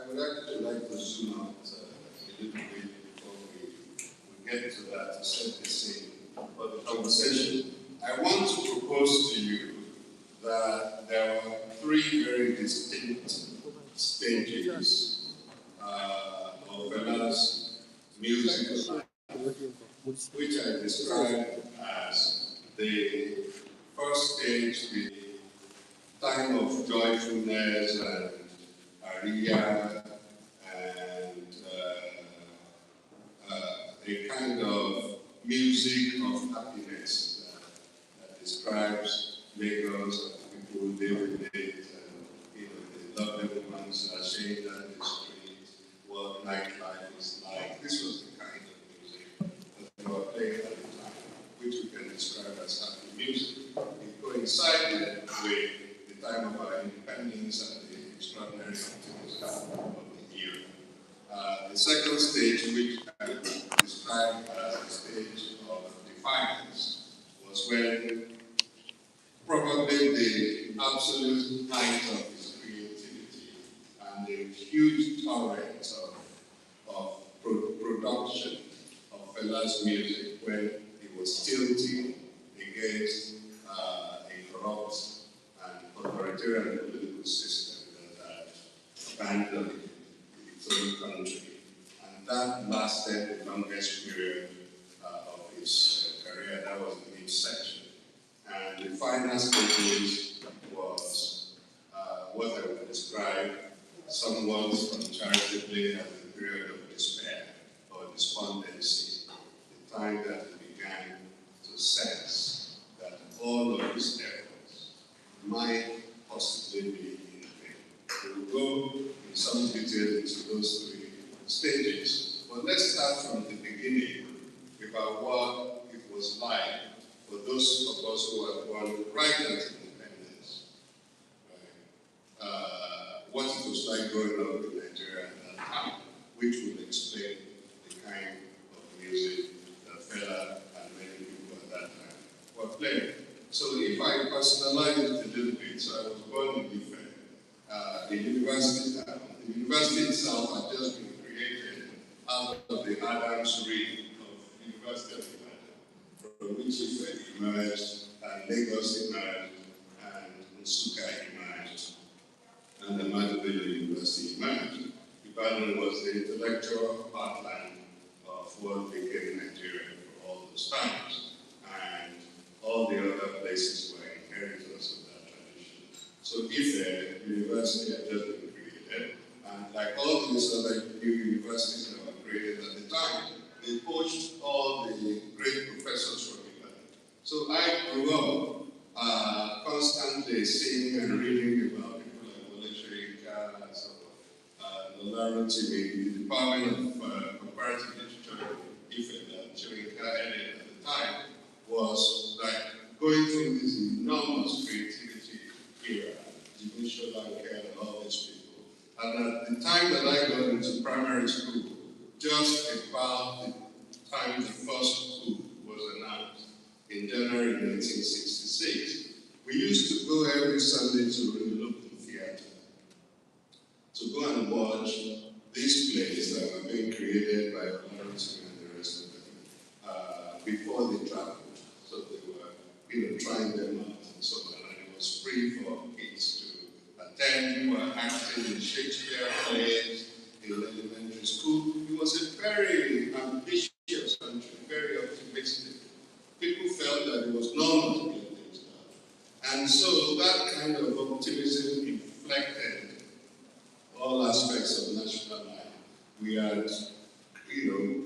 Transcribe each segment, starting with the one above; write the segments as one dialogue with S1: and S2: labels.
S1: would actually like to zoom out a little bit before we get to that to set the scene for the conversation. I want to propose to you that there are three very distinct stages of Fela's musical life, which I describe as the first stage, the time of joyfulness and aria and a kind of music of happiness that describes Lagos and people who live in it, and the lovely women are saying that in the street, what nightlife is like. This was the kind of music that they were playing at the time, which we can describe as happy music. It coincided with the time of our independence and the extraordinary optimism of the era. The second stage, which I described as the stage of defiance, was when probably the absolute height of his creativity and the huge torrent of production of Fela's music, when he was tilting against a corrupt and authoritarian political system that had abandoned its own country. And that lasted the longest period of his career. That was the midsection. And the final stage was what I would describe somewhat uncharitably as the period of despair or despondency, the time that he began to sense that all of his efforts might possibly be in vain. We'll go in some detail into those three stages. But let's start from the beginning about what it was like for those of us who were born right after independence. Right? What it was like growing up in Nigeria at that time, which will explain the kind of music that Fela and many people at that time were playing. So if I personalize it a little bit, so I was born in Ife, the university town. The university itself had just been created out of the Adams Ring of the University of Ibadan, from which Ife emerged, and Lagos emerged, and Nsukka emerged, and Ahmadu Bello University emerged. Ibadan was the intellectual heartland of what became Nigeria for all those times, and all the other places were inheritors of that tradition. So Ife University had just been created, and like all these other new universities that were created at the time, they poached all the great professors from Ibadan. So I grew up constantly seeing and reading about people like Wole Soyinka and so on. Nolaro Timi, the Department of Comparative Literature in Ife that Soyinka headed at the time, was like going through this enormous creativity era, Jimmy Sholanke and all these people. And at the time that I got into primary school, just about the time the first book was announced in January 1966, we used to go every Sunday to the local theater to go and watch these plays that were being created by Olarotomi and the rest of them before they traveled. So they were, trying them out and so on, and it was free for kids to attend. We were acting in Shakespeare plays in elementary school. It was a very ambitious country, very optimistic. People felt that it was normal to get things done. And so that kind of optimism inflected all aspects of national life. We had,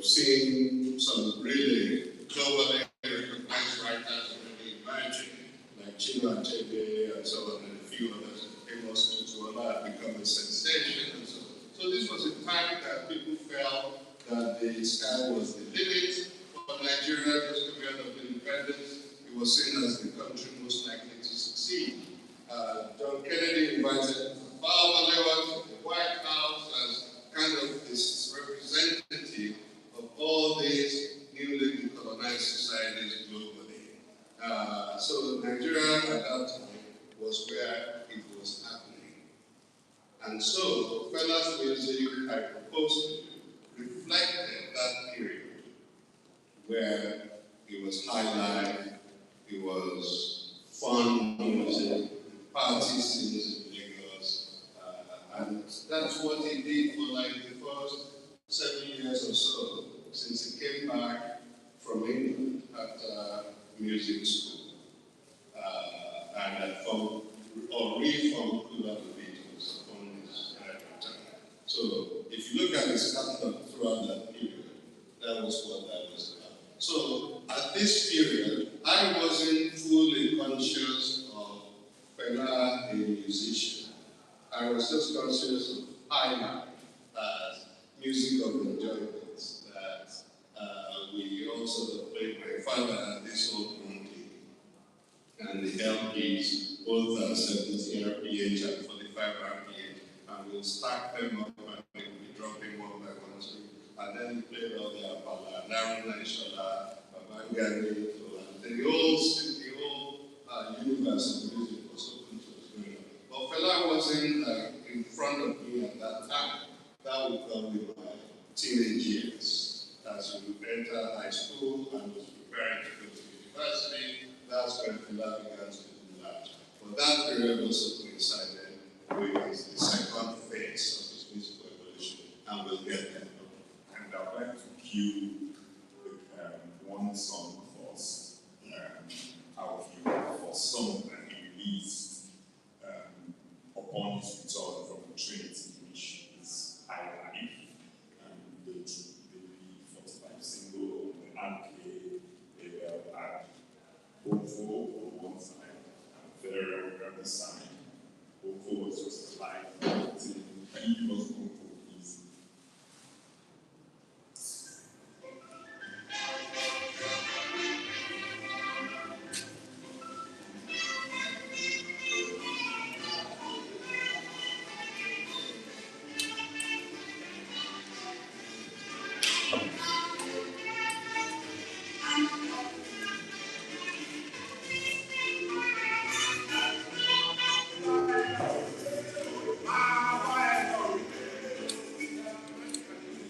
S1: seen some really globally recognized writers already emerging, like Chinua Achebe and so on, and a few others. Amos Tutuola had become a sensation and so on. So this was a time that people felt that the sky was the limit for Nigeria just coming out of independence. It was seen as the country most likely to succeed. John Kennedy invited Tafawa Balewa to the White House as kind of this representative of all these newly decolonized societies globally. So Nigeria at that time was where it was happening. And so, Fela's music, I propose to you, reflected that period where it was high life, it was fun music, party scenes in Lagos, and that's what he did for like the first 7 years or so, since he came back from England after music school. And had formed, or reformed Kula the Beatles upon his time. So if you look at his catalog throughout that period, that was what that was about. So at this period, I wasn't fully conscious of Fela a musician. I was just conscious of high life as music of enjoyment, that we also played my father at this old and the LPs, both at 70 RPH and 45 RPH, and we'll stack them up and we'll be dropping one by one. And then we played all the Apala, Naruna Ishala, Babangani, the whole universe of music was open to us going on. But Fela wasn't in front of me at that time. That would come with my teenage years. As we enter high school and was preparing to go to university, that's when Fela began to do that. But that period also coincided with the second phase of his musical evolution, and we'll get there.
S2: And I'd like to cue one song first, out of you for song that he released upon his return from Trinity, which is High Life, and the 45 single, the RK, label at Boko on one side, and Ferrer on the other side. Boko was just like, can you give us Boko, please?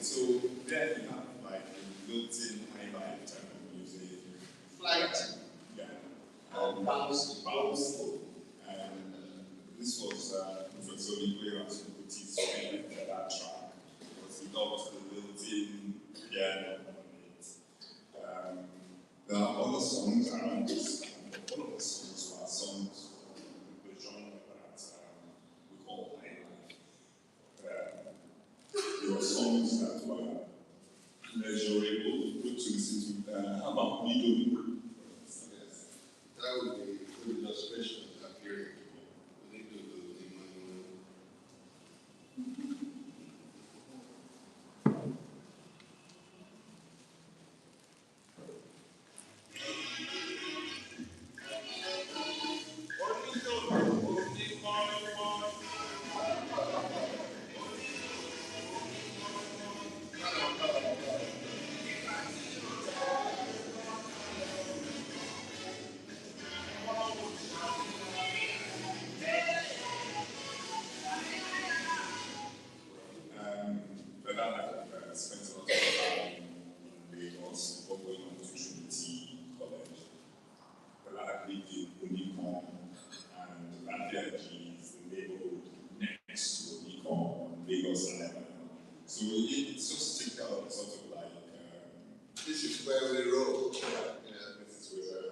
S2: So there you have like a built-in high-life type of music.
S1: Flight.
S2: Yeah.
S1: Bounce.
S2: And this was Professor Nicolas Sukutis for that track, because he got the built-in piano on it. There are other songs around this, and all of the songs were songs from the genre that we call high-life. There were songs that were pleasurable, good to listen to. How about Lido?
S1: Yes. That would be a good illustration of that period.
S2: But I spent a lot of time in Lagos before going on to Trinity College. But I lived in Unicom, and Lafayette is the neighborhood next to Unicom, Lagos Island. So it's just sort of like
S1: This is where we roll.
S2: yeah, this is where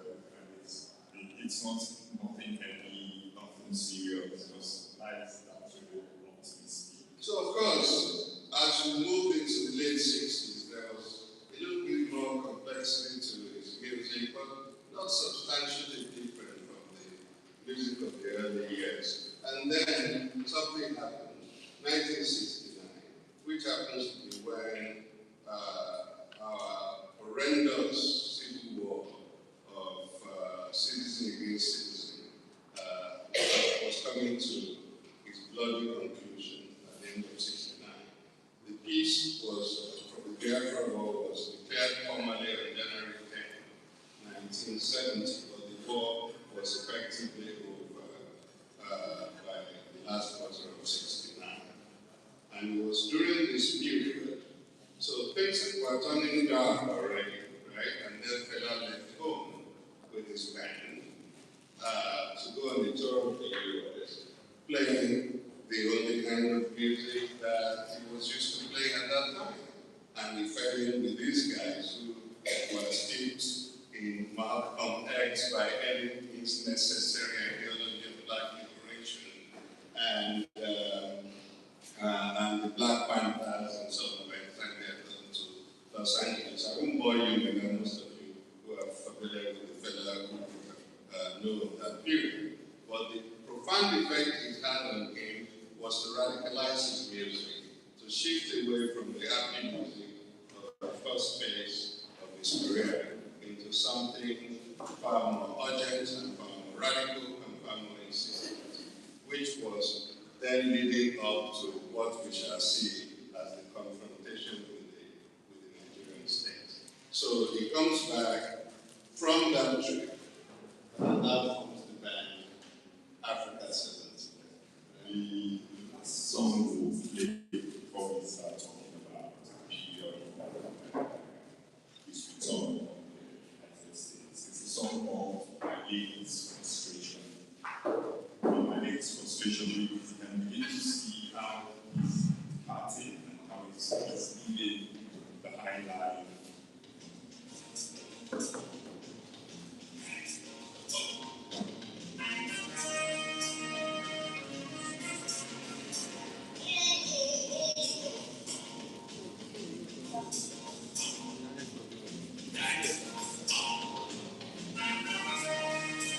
S2: it's not nothing heavy, nothing serious, just nice, absolute optimistic.
S1: So of course, as we moved into the late 60s, there was a little bit more complexity to his music, but not substantially different from the music of the early years. And then something happened, 1969, which happens to be when our horrendous civil war of citizen against citizen was coming to its bloody conclusion at the end of 69. The peace was, from the Biafra War, was declared formally on January 10, 1970, but the war was effectively over by the last quarter of 69. And it was during this period, so things were turning dark already, right? And then Fela left home with his band to go on the tour of the US, playing the only kind of music that he was used to playing at that time. And he fell in with these guys who were steeped in Malcolm X by any means necessary ideology of black liberation and the Black Panthers and so on by the time they had come to Los Angeles. I won't bore you, but most of you who are familiar with the Fela group know of that period. But the profound effect it had on him was to radicalize his music, to shift away from the happy music of the first phase of his career into something far more urgent and far more radical and far more insistent, which was then leading up to what we shall see as the confrontation with the Nigerian state. So he comes back from that trip, and that forms the band Africa 70.
S2: The song we'll play before we start talking about the period of his return from the United States. It's a song called My Lady's Frustration. My Lady's Frustration, you can begin to see how he's parting and how he's living the high life.